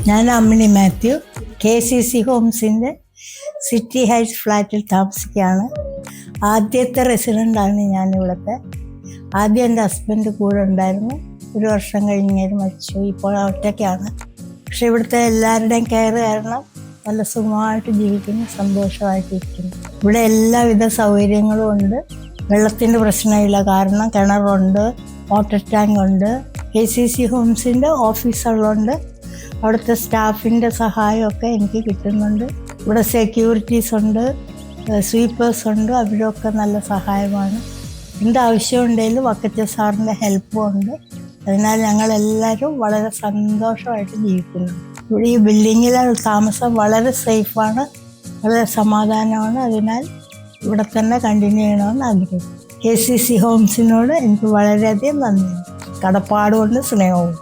ഞാൻ അമ്മിണി മാത്യു KCC ഹോംസിൻ്റെ city heights ഫ്ലാറ്റിൽ താമസിക്കുകയാണ്. ആദ്യത്തെ റെസിഡൻ്റാണ് ഞാനിവിടുത്തെ. ആദ്യം എൻ്റെ ഹസ്ബൻഡ് കൂടെ ഉണ്ടായിരുന്നു. 1 വർഷം കഴിഞ്ഞ് മരിച്ചു. ഇപ്പോൾ ഒറ്റയ്ക്കാണ്. പക്ഷെ ഇവിടുത്തെ എല്ലാവരുടെയും കെയർ കാരണം നല്ല സുഖമായിട്ട് ജീവിക്കുന്നു, സന്തോഷമായിട്ടിരിക്കുന്നു. ഇവിടെ എല്ലാവിധ സൗകര്യങ്ങളും ഉണ്ട്. വെള്ളത്തിൻ്റെ പ്രശ്നമില്ല, കാരണം കിണറുണ്ട്, വാട്ടർ ടാങ്ക് ഉണ്ട്. KCC ഹോംസിൻ്റെ ഓഫീസുകളുണ്ട്. അവിടുത്തെ സ്റ്റാഫിൻ്റെ സഹായമൊക്കെ എനിക്ക് കിട്ടുന്നുണ്ട്. ഇവിടെ സെക്യൂരിറ്റീസ് ഉണ്ട്, സ്വീപ്പേഴ്സ് ഉണ്ട്. അവരൊക്കെ നല്ല സഹായമാണ്. എന്താവശ്യമുണ്ടെങ്കിലും വക്കച്ച സാറിൻ്റെ ഹെൽപ്പും ഉണ്ട്. അതിനാൽ ഞങ്ങളെല്ലാവരും വളരെ സന്തോഷമായിട്ട് ജീവിക്കുന്നു. ഇവിടെ ഈ ബിൽഡിങ്ങിലെ താമസം വളരെ സേഫാണ്, വളരെ സമാധാനമാണ്. അതിനാൽ ഇവിടെ തന്നെ കണ്ടിന്യൂ ചെയ്യണമെന്ന് ആഗ്രഹിക്കുന്നു. KCC ഹോംസിനോട് എനിക്ക് വളരെയധികം നന്ദിയുണ്ട്. കടപ്പാടുകൊണ്ട് സ്നേഹവും.